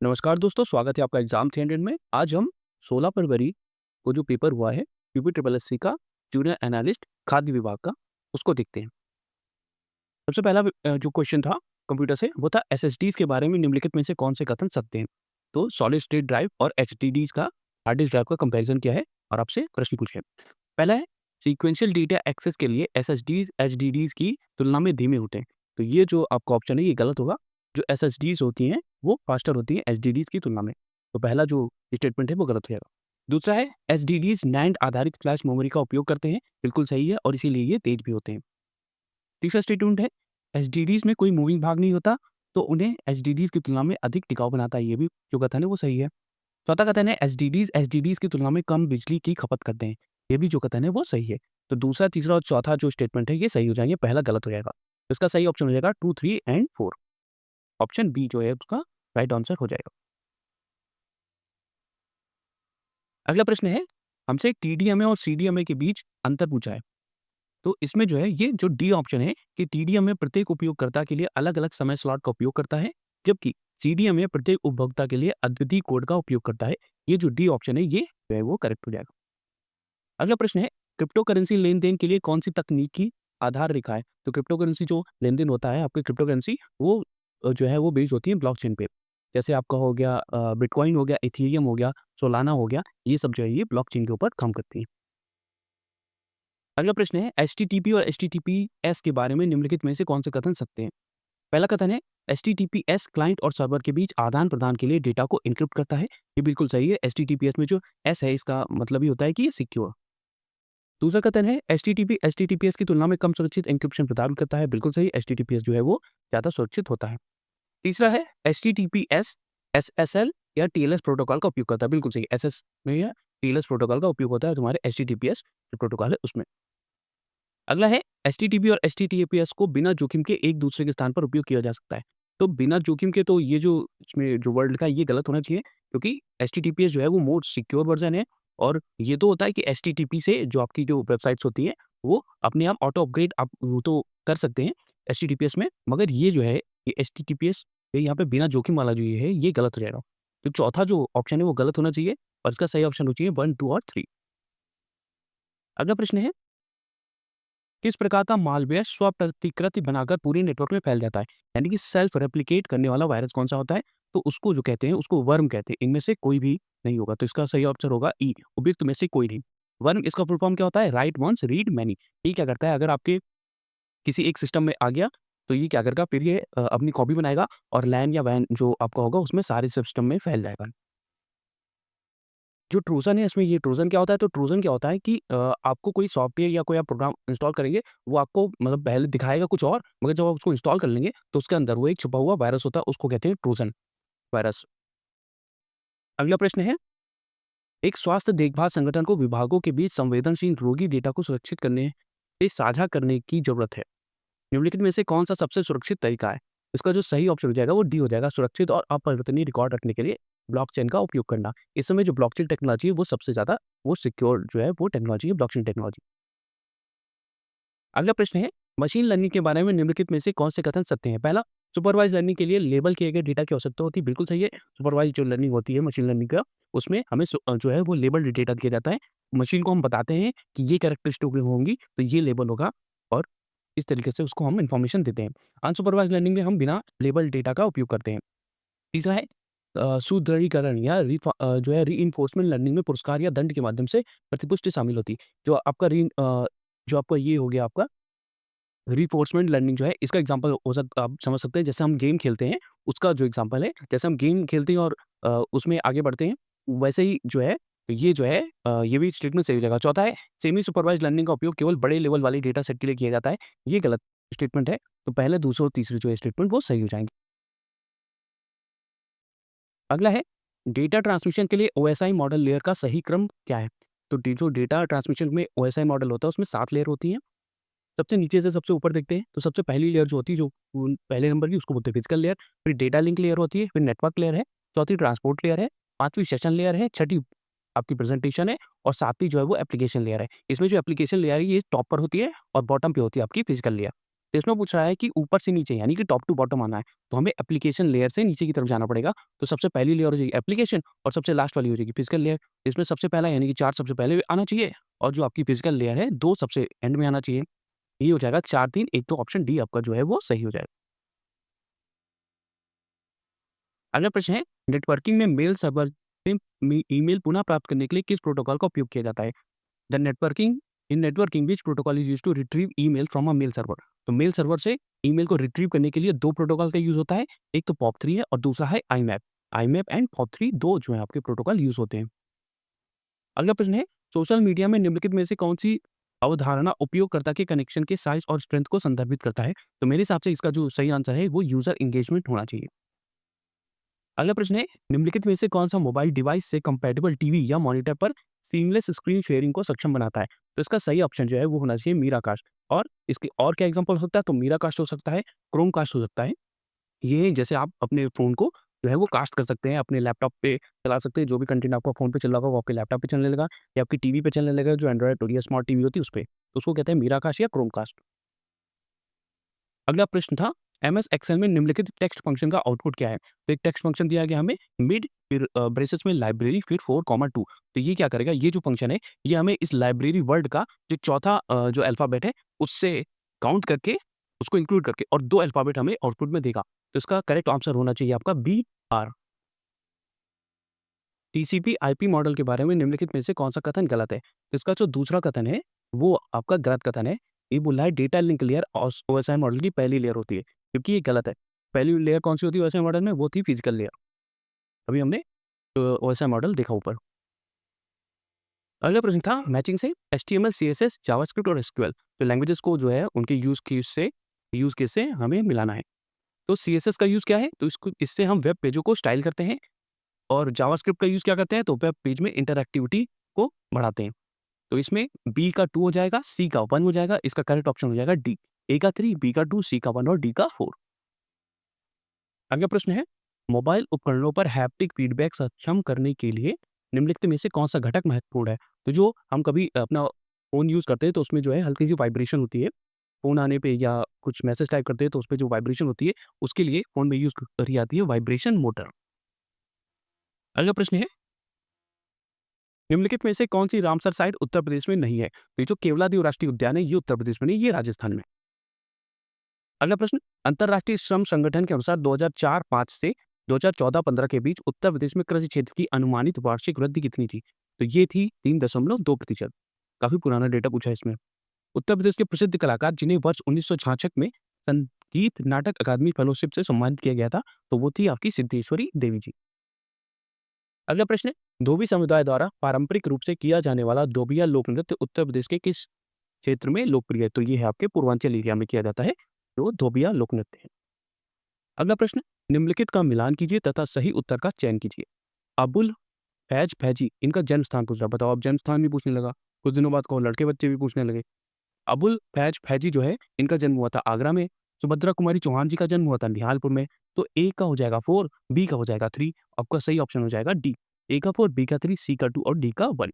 नमस्कार दोस्तों, स्वागत है आपका एग्जाम 300 में। आज हम 16 फरवरी को जो पेपर हुआ है यूपी ट्रिपल एससी का जूनियर एनालिस्ट खाद्य विभाग का, उसको देखते हैं। सबसे पहला जो क्वेश्चन था कंप्यूटर से, वो था एसएसडीज के बारे में निम्नलिखित में से कौन से कथन सत्य हैं। तो सॉलिड स्टेट ड्राइव और एचडीडीज का, हार्ड डिस्क ड्राइव का कंपैरिजन किया है और आपसे प्रश्न पूछे। पहला है, सीक्वेंशियल डेटा एक्सेस के लिए एसएसडीज एचडीडीज की तुलना में धीमे होते हैं। तो ये जो आपका ऑप्शन है ये गलत होगा। जो एसएसडीज होती हैं वो फास्टर होती हैं एचडीडीज की तुलना में। तो पहला जो स्टेटमेंट है वो गलत हो जाएगा। दूसरा है, एचडीडीज नैंड आधारित फ्लैश मेमोरी का उपयोग करते हैं। बिल्कुल सही है और इसीलिए ये तेज भी होते हैं। तीसरा स्टेटमेंट है, एचडीडीज में कोई मूविंग भाग नहीं होता, तो उन्हें एचडीडीज की तुलना में अधिक टिकाऊ बनाता है। ये भी जो कथन है वो सही है। चौथा कथन है, एचडीडीज की तुलना में कम बिजली की खपत करते हैं। ये भी जो कथन है वो सही है। तो दूसरा, तीसरा और चौथा जो स्टेटमेंट है ये सही हो जाएंगे, पहला गलत हो जाएगा। तो इसका सही ऑप्शन हो जाएगा 2, 3 एंड 4। ऑप्शन बी जो है उसका राइट आंसर हो जाएगा। अगला प्रश्न है, हमसे टीडीएमए और सीडीएमए के बीच अंतर पूछा है। तो इसमें जो है ये जो डी ऑप्शन है कि टीडीएमए प्रत्येक उपयोगकर्ता के लिए अलग-अलग समय स्लॉट का उपयोग करता है, जबकि सीडीएमए प्रत्येक उपभोक्ता के लिए अद्वितीय कोड का उपयोग करता है। ये जो डी ऑप्शन है ये जो है वो करेक्ट हो जाएगा। अगला प्रश्न है, क्रिप्टो करेंसी लेन-देन के लिए कौन-सी तकनीकी आधार रेखा है? तो क्रिप्टो करेंसी जो लेन-देन होता है, आपकी क्रिप्टो करेंसी वो जो है वो बेस्ड होती है ब्लॉकचेन पे। जैसे आपका हो गया बिटकॉइन हो गया, इथेरियम हो गया, सोलाना हो गया, ये सब जो है ये ब्लॉकचेन के ऊपर काम करती हैं। अगला प्रश्न है, एचटीटीपी और एचटीटीपीएस के बारे में निम्नलिखित में से कौन से कथन सत्य हैं? पहला कथन है, एचटीटीपीएस क्लाइंट और सर्वर के बीच आदान-प्रदान के लिए डेटा को एन्क्रिप्ट करता है। ये बिल्कुल सही है। एचटीटीपीएस में जो एस है इसका मतलब ये होता है कि ये सिक्योर। दूसरा कथन है, एचटीटीपी एचटीटीपीएस की तुलना में कम सुरक्षित एन्क्रिप्शन प्रदान करता है। बिल्कुल सही, एचटीटीपीएस जो है वो ज़्यादा सुरक्षित होता है। तीसरा है, एचटीटीपीएस एसएसएल या टीएलएस प्रोटोकॉल का उपयोग करता है। बिल्कुल सही, एसएस में या टीएलएस प्रोटोकॉल का उपयोग होता है तुम्हारे एचटीटीपीएस जो प्रोटोकॉल है उसमें। अगला है, एचटीटीपी और एचटीटीपीएस को बिना जोखिम के एक दूसरे के स्थान पर उपयोग किया जा सकता है। तो बिना जोखिम के, तो ये जो इसमें जो वर्ड लिखा है ये गलत होना चाहिए, क्योंकि एचटीटीपीएस जो है वो मोस्ट सिक्योर वर्जन है। और ये तो होता है कि एचटीटीपी से जो आपकी जो वेबसाइट्स होती हैं वो अपने आप ऑटो अपग्रेड आप वो तो कर सकते हैं एचटीटीपीएस में, मगर ये जो है ये एचटीटीपीएस ये यहाँ पे बिना जोखिम वाला जो ये है ये गलत हो जाएगा। तो चौथा जो ऑप्शन है वो गलत होना चाहिए और इसका सही ऑप्शन हो चाहिए 1, 2 और 3। अगला प्रश्न है, किस प्रकार का मालवेयर स्वप्रतिकृति बनाकर पूरे नेटवर्क में फैल जाता है? यानी कि सेल्फ रेप्लिकेट करने वाला वायरस कौन-सा होता है? तो उसको जो कहते हैं उसको वर्म कहते हैं। इनमें से कोई भी नहीं होगा। तो इसका सही आंसर होगा ई, उपयुक्त में से कोई नहीं। वर्म इसका फुल फॉर्म क्या होता है? Write once read many. ये क्या करता है, अगर आपके किसी एक सिस्टम में आ गया तो ये क्या करेगा, फिर ये अपनी कॉपी बनाएगा और लैन या वैन जो आपका होगा उसमें सारे सिस्टम में फैल जाएगा। जो ट्रोजन है इसमें, ये ट्रोजन क्या होता है? तो ट्रोजन क्या होता है कि आपको कोई सॉफ्टवेयर या कोई आप प्रोग्राम इंस्टॉल करेंगे, वो आपको मतलब पहले दिखाएगा कुछ और, मगर जब आप उसको इंस्टॉल कर लेंगे तो उसके अंदर वो एक छुपा हुआ वायरस होता है, उसको कहते हैं ट्रोजन वायरस। अगला प्रश्न है, एक स्वास्थ्य देखभाल संगठन को विभागों के बीच संवेदनशील रोगी डेटा को सुरक्षित करने से साझा करने की जरूरत है। निम्नलिखित में से कौन सा सबसे सुरक्षित तरीका है? इसका जो सही ऑप्शन हो जाएगा वो डी हो जाएगा, सुरक्षित और अपरिवर्तनीय रिकॉर्ड रखने के लिए ब्लॉकचेन का उपयोग करना। इस समय जो ब्लॉकचेन टेक्नोलॉजी है वो सबसे ज़्यादा वो सिक्योर जो है वो टेक्नोलॉजी है, ब्लॉकचेन टेक्नोलॉजी। अगला प्रश्न है, मशीन लर्निंग के बारे में निम्नलिखित में से कौन से कथन सत्य हैं? पहला, सुपरवाइज लर्निंग के लिए लेबल किए गए डेटा की आवश्यकता होती है। बिल्कुल सही है। सुपरवाइज जो लर्निंग होती है मशीन लर्निंग का, उसमें हमें जो है वो लेबल डेटा दिया जाता है। मशीन को हम बताते हैं कि ये कैरेक्टरिस्टिक होंगी तो ये लेबल होगा और इस तरीके से उसको हम इन्फॉर्मेशन देते हैं। अनसुपरवाइज्ड लर्निंग में हम बिना लेबल डेटा का उपयोग करते हैं। तीसरा है, सुदृढ़ीकरण या जो है रीइंफोर्समेंट लर्निंग में पुरस्कार या दंड के माध्यम से प्रतिपुष्टि शामिल होती है। जो आपका ये हो गया आपका रीइंफोर्समेंट लर्निंग जो है, इसका एग्जांपल हो सकता आप समझ सकते हैं, जैसे हम गेम खेलते हैं, उसका जो एग्जांपल है, जैसे हम गेम खेलते हैं और उसमें आगे बढ़ते हैं, वैसे ही जो है ये जो है ये भी स्टेटमेंट सही हो जाएगा। चौथा है, सेमी सुपरवाइज्ड लर्निंग का उपयोग केवल बड़े लेवल वाली डेटा सेट के लिए किया जाता है। ये गलत स्टेटमेंट है। तो पहले, दूसरे और तीसरे जो है स्टेटमेंट वो सही हो जाएँगे। अगला है, डेटा ट्रांसमिशन के लिए ओएसआई मॉडल लेयर का सही क्रम क्या है? तो जो डेटा ट्रांसमिशन में ओएसआई मॉडल होता है उसमें 7 लेयर होती हैं। सबसे नीचे से सबसे ऊपर देखते हैं तो सबसे पहली लेयर जो होती है, जो पहले नंबर की, उसको बोलते हैं फिजिकल लेयर। फिर डेटा लिंक लेयर होती है, फिर नेटवर्क लेयर है, चौथी ट्रांसपोर्ट लेयर है, पांचवी सेशन लेयर है, छठी आपकी प्रेजेंटेशन है और सातवीं जो है वो एप्लीकेशन लेयर है। इसमें जो एप्लीकेशन लेयर है ये टॉप पर होती है और बॉटम पे होती है आपकी फिजिकल लेयर। तो इसमें पूछ रहा है कि ऊपर से नीचे यानी कि टॉप टू बॉटम आना है, तो हमें एप्लीकेशन लेयर से नीचे की तरफ जाना पड़ेगा। तो सबसे पहली लेयर हो जाएगी एप्लीकेशन और सबसे लास्ट वाली हो जाएगी फिजिकल लेयर। इसमें सबसे पहला यानी कि 4 सबसे पहले आना चाहिए और जो आपकी फिजिकल लेयर है 2 सबसे एंड में आना चाहिए। ये हो जाएगा 4-3, एक तो ऑप्शन डी आपका जो है वो सही हो जाएगा। अगला प्रश्न है, नेटवर्किंग में मेल सर्वर से ईमेल पुनः प्राप्त करने के लिए किस प्रोटोकॉल का उपयोग किया जाता है? The networking in networking which protocol is used to retrieve email from a mail server. तो मेल सर्वर से ईमेल को रिट्रीव करने के लिए 2 प्रोटोकॉल का यूज़ होता है। एक तो पॉप3 है और दूसरा है आईमैप। आईमैप एंड पॉप3 2 जो है आपके प्रोटोकॉल यूज़ होते हैं। अगला प्रश्न है, सोशल मीडिया में निम्नलिखित में से कौन-सी अवधारणा उपयोगकर्ता के कनेक्शन के साइज़ और स्ट्रेंथ को संदर्भित करता है? तो मेरे हिसाब से इसका जो सही आंसर है वो यूज़र एंगेजमेंट होना चाहिए। अगला प्रश्न है, निम्नलिखित में से कौन-सा मोबाइल डिवाइस से कंपैटिबल टीवी या मॉनिटर पर सीमलेस स्क्रीन शेयरिंग को सक्षम बनाता है? तो इसका सही ऑप्शन जो है वो होना चाहिए मीराकास्ट। और इसके और क्या एग्ज़ाम्पल हो सकता है? तो मीराकास्ट हो सकता है, क्रोमकास्ट हो सकता है। ये जैसे आप अपने फ़ोन को जो है वो कास्ट कर सकते हैं, अपने लैपटॉप पे चला सकते हैं, जो भी कंटेंट आपका फ़ोन पे चल रहा होगा वो आपके लैपटॉप पे चलने लगा या आपकी टीवी पे चलने लगेगा जो एंड्रॉयड या स्मार्ट टीवी होती है उस पे। तो उसको कहते हैं मीराकास्ट या क्रोमकास्ट। अगला प्रश्न था, एमएस एक्सेल में निम्नलिखित टेक्स्ट फंक्शन का आउटपुट क्या है? तो एक टेक्स्ट फंक्शन दिया गया हमें मिड फिर ब्रेसेस में लाइब्रेरी फिर 4, 2। तो ये क्या करेगा? ये जो फंक्शन है ये हमें इस लाइब्रेरी वर्ड का जो चौथा जो अल्फाबेट है उससे काउंट करके उसको इंक्लूड करके और 2 अल्फाबेट हमें आउटपुट में देगा। तो इसका करेक्ट आंसर होना चाहिए आपका B R. TCP IP model के बारे में निम्नलिखित में से कौन-सा कथन गलत है? तो इसका जो दूसरा कथन है, वो आपका गलत कथन है। ये बोल रहा है data link layer OSI model की पहली लेयर होती है, क्योंकि ये गलत है। पहली लेयर कौन-सी होती है ओएसआई मॉडल में? वो थी फिजिकल लेयर। अभी हमने ओएसआई मॉडल देखा ऊपर। अगला प्रश्न था मैचिंग से एचटीएमएल, सीएसएस, जावास्क्रिप्ट और एसक्यूएल तो लैंग्वेजेस को जो है उनके यूज़ केस से हमें मिलाना है। तो सीएसएस का यूज़ क्या है? तो इसको इससे हम वेब पेजों को स्टाइल करते हैं और जावास्क्रिप्ट का यूज़ क्या करते हैं? तो वेब पेज में इंटरैक्टिविटी को बढ़ाते हैं। तो इसमें बी का 2 हो जाएगा, सी का 1 हो जाएगा, इसका करेक्ट ऑप्शन हो जाएगा डी। ए का 3, बी का 2, सी का 1 और डी का 4। अगला प्रश्न है, मोबाइल उपकरणों पर हैप्टिक फीडबैक सक्षम करने के लिए निम्नलिखित में से कौन-सा घटक महत्वपूर्ण है? तो जो हम कभी अपना फ़ोन यूज़ करते हैं तो उसमें जो है हल्की-सी वाइब्रेशन होती है। फ़ोन आने पे या कुछ मैसेज टाइप करते हैं तो उसपे जो वाइब्रेशन होती है, उसके लिए फ़ोन में यूज़ करी जाती है वाइब्रेशन मोटर। अगला प्रश्न है, निम्नलिखित में से कौन-सी रामसर साइट उत्तर प्रदेश में नहीं है? तो ये जो केवलादेव राष्ट्रीय उद्यान है, ये उत्तर प्रदेश में नहीं, ये राजस्थान में। अगला प्रश्न, अंतर्राष्ट्रीय श्रम संगठन के अनुसार 2004-5 से 2014-15 के बीच उत्तर प्रदेश में कृषि क्षेत्र की अनुमानित वार्षिक वृद्धि कितनी थी? तो ये थी 3.2%। काफ़ी पुराना डेटा पूछा है इसमें। उत्तर प्रदेश के प्रसिद्ध कलाकार जिन्हें वर्ष 1966 में संगीत नाटक अकादमी फेलोशिप से सम्मानित किया गया था, तो वो थी आपकी सिद्धेश्वरी देवी जी। अगला प्रश्न है, धोबी समुदाय द्वारा पारंपरिक रूप से किया जाने वाला धोबिया लोक नृत्य उत्तर प्रदेश के किस क्षेत्र में लोकप्रिय है? तो ये है आपके पूर्वांचल एरिया में किया जाता है, जो धोबिया लोक नृत्य है। अगला प्रश्न, निम्नलिखित का मिलान कीजिए तथा सही उत्तर का चयन कीजिए। अबुल फैज फैजी इनका जन्म स्थान पूछ रहा, बताओ अब जन्म स्थान भी पूछने लगा, कुछ दिनों बाद कहो लड़के बच्चे भी पूछने लगे। अबुल फैज फैजी जो है इनका जन्म हुआ था आगरा में, सुभद्रा कुमारी चौहान जी का जन्म हुआ था निहालपुर में। तो ए का हो जाएगा 4, बी का हो जाएगा 3, आपका सही ऑप्शन हो जाएगा डी। ए का 4, बी का 3, सी का 2 और डी का 1।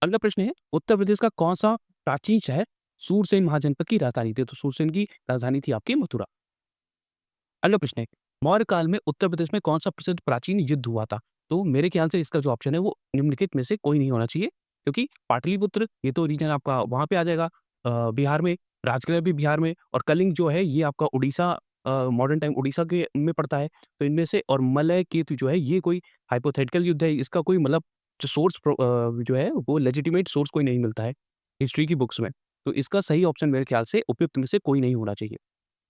अगला प्रश्न है, उत्तर प्रदेश का कौन-सा प्राचीन शहर सूरसेन महाजनपद की राजधानी थी? तो सूरसेन की राजधानी थी आपकी मथुरा। अगला प्रश्न है, मौर्य काल में उत्तर प्रदेश में कौन-सा प्रसिद्ध प्राचीन युद्ध हुआ था? तो मेरे ख्याल से इसका जो ऑप्शन है वो निम्नलिखित में से कोई नहीं होना चाहिए, क्योंकि पाटलिपुत्र ये तो रीजन आपका वहाँ पे आ जाएगा बिहार में, राजगृह भी बिहार में और कलिंग जो है ये आपका उड़ीसा मॉडर्न टाइम उड़ीसा के में पड़ता है। तो इनमें से और मलय केतु जो है ये कोई हाइपोथेटिकल युद्ध है, इसका कोई मतलब जो जो है वो लेजिटिमेट सोर्स कोई नहीं मिलता है हिस्ट्री की बुक्स में। तो इसका सही ऑप्शन मेरे ख्याल से उपयुक्त में से कोई नहीं होना चाहिए।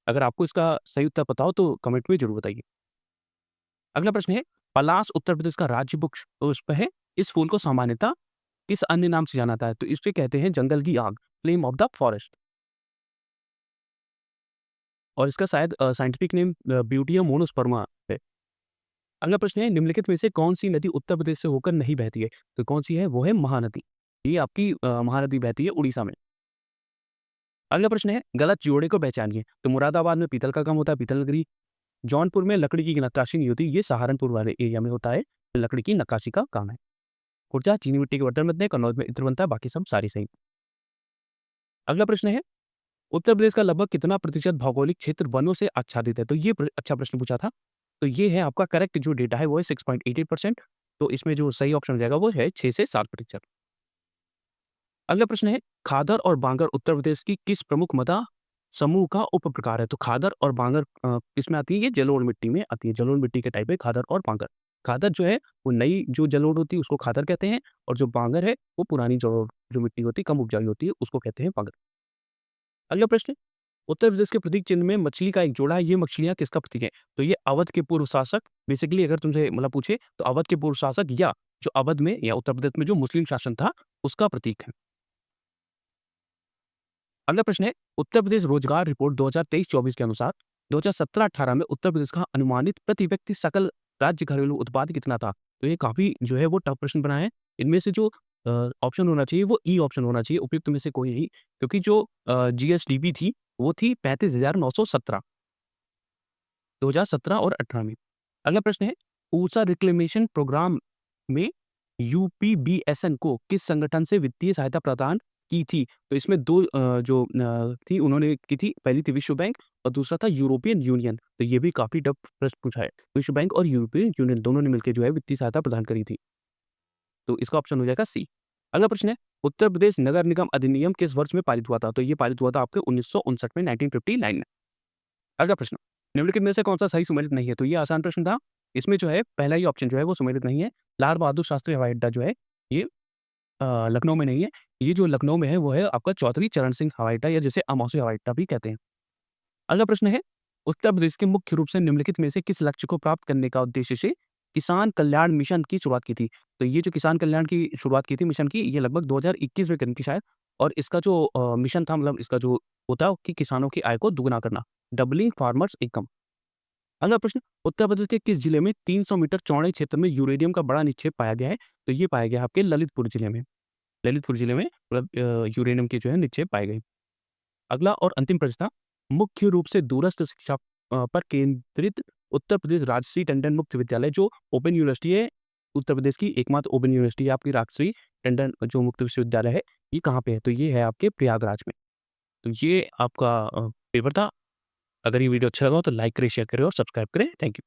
अगर आपको इसका सही उत्तर पता हो तो कमेंट में ज़रूर बताइए। अगला प्रश्न है, पलास उत्तर प्रदेश का राज्य वृक्ष तो उस पे है, इस फूल को सामान्यतः किस अन्य नाम से जाना जाता है? तो इसे कहते हैं जंगल की आग, फ्लेम ऑफ द फॉरेस्ट। और इसका शायद साइंटिफिक नेम ब्यूटिया मोनोस्पर्मा है। अगला प्रश्न है, निम्नलिखित में से कौन-सी नदी उत्तर प्रदेश से होकर नहीं बहती है? तो कौन-सी है? वो है महानदी। ये आपकी महानदी बहती है उड़ीसा में। अगला प्रश्न है, गलत जोड़े को पहचानिए। तो मुरादाबाद में पीतल का काम होता है, पीतल नगरी। जौनपुर में लकड़ी की नक्काशी नहीं होती, ये सहारनपुर वाले एरिया में होता है, लकड़ी की नक्काशी का काम है। खुर्जा चीनी मिट्टी के बर्तन बनते हैं, कन्नौज में इत्र बनता है, बाकी सब सारी सही। अगला प्रश्न है, उत्तर प्रदेश का लगभग कितना प्रतिशत भौगोलिक क्षेत्र वनों से आच्छादित है? तो ये अच्छा प्रश्न पूछा था। तो ये है आपका करेक्ट जो डेटा है वो है 6.88%। तो इसमें जो सही ऑप्शन हो जाएगा वो है 6 से 7%। अगला प्रश्न है, खादर और बांगर उत्तर प्रदेश की किस प्रमुख मृदा समूह का उपप्रकार है? तो खादर और बांगर किसमें आती है? ये जलोढ़ मिट्टी में आती है। जलोढ़ मिट्टी के टाइप है खादर और बांगर। खादर जो है वो नई जो जलोढ़ होती है उसको खादर कहते हैं, और जो बांगर है वो पुरानी जलोढ़ जो मिट्टी होती है, कम उपजाऊ होती है, उसको कहते हैं बांगर। अगला प्रश्न, उत्तर प्रदेश के प्रतीक चिन्ह में मछली का एक जोड़ा है, ये मछलियाँ किसका प्रतीक है? तो ये अवध के पूर्व शासक, बेसिकली अगर तुमसे मतलब पूछे तो अवध के पूर्व शासक या जो अवध में या उत्तर प्रदेश में जो मुस्लिम शासन था, उसका प्रतीक है। अगला प्रश्न है, उत्तर प्रदेश रोजगार रिपोर्ट 2023-24 के अनुसार 2017-18 में उत्तर प्रदेश का अनुमानित प्रति व्यक्ति सकल राज्य घरेलू उत्पाद कितना था? तो ये काफ़ी जो है वो टफ प्रश्न बना है। इनमें से जो ऑप्शन होना चाहिए वो ई ऑप्शन होना चाहिए, उपयुक्त में से कोई नहीं, क्योंकि जो जीएसडीपी थी वो थी 35,917, 2017 और 18 में। अगला प्रश्न है, ऊर्जा रिक्लेमेशन प्रोग्राम में यूपीबीएसएन को किस संगठन से वित्तीय सहायता प्रदान की थी? तो इसमें 2 जो थी उन्होंने की थी, पहली थी विश्व बैंक और दूसरा था यूरोपियन यूनियन। तो ये भी काफ़ी टफ प्रश्न पूछा है। विश्व बैंक और यूरोपियन यूनियन दोनों ने मिलके जो है वित्तीय सहायता प्रदान करी थी। तो इसका ऑप्शन हो जाएगा सी। अगला प्रश्न है, उत्तर प्रदेश नगर निगम अधिनियम किस वर्ष में पारित हुआ था? तो ये पारित हुआ था आपके 1959 में, 1959 में। अगला प्रश्न, निम्नलिखित में से कौन-सा सही सुमेलित नहीं है? तो ये आसान प्रश्न था। इसमें जो है पहला ही ऑप्शन जो है वो सुमेलित नहीं है। लाल बहादुर शास्त्री हवाई अड्डा जो है ये लखनऊ में नहीं है। ये जो लखनऊ में है वो है आपका चौधरी चरण सिंह हवाई अड्डा, या जिसे अमौसी हवाई अड्डा भी कहते हैं। अगला प्रश्न है, उत्तर प्रदेश के मुख्य रूप से निम्नलिखित में से किस लक्ष्य को प्राप्त करने का उद्देश्य से किसान कल्याण मिशन की शुरुआत की थी? तो ये जो किसान कल्याण की शुरुआत की थी मिशन की, ये लगभग 2021 में करी थी शायद, और इसका जो मिशन था, मतलब इसका जो होता है कि किसानों की आय को दुगुना करना, डबलिंग फार्मर्स इनकम। अगला प्रश्न, उत्तर प्रदेश के किस जिले में 300 मीटर चौड़े क्षेत्र में यूरेनियम का बड़ा निक्षेप पाया गया है? तो ये पाया गया है आपके ललितपुर जिले में। ललितपुर जिले में मतलब यूरेनियम के जो है निक्षेप पाए गए। अगला और अंतिम प्रश्न था, मुख्य रूप से दूरस्थ शिक्षा पर केंद्रित उत्तर प्रदेश राजश्री टंडन मुक्त विद्यालय जो ओपन यूनिवर्सिटी है, उत्तर प्रदेश की एकमात्र ओपन यूनिवर्सिटी है आपकी राजश्री टंडन जो मुक्त विश्वविद्यालय है, ये कहाँ पे है? तो ये है आपके प्रयागराज में। तो ये आपका पेपर था। अगर ये वीडियो अच्छा लगा हो तो लाइक करें, शेयर करें और सब्सक्राइब करें। Thank you.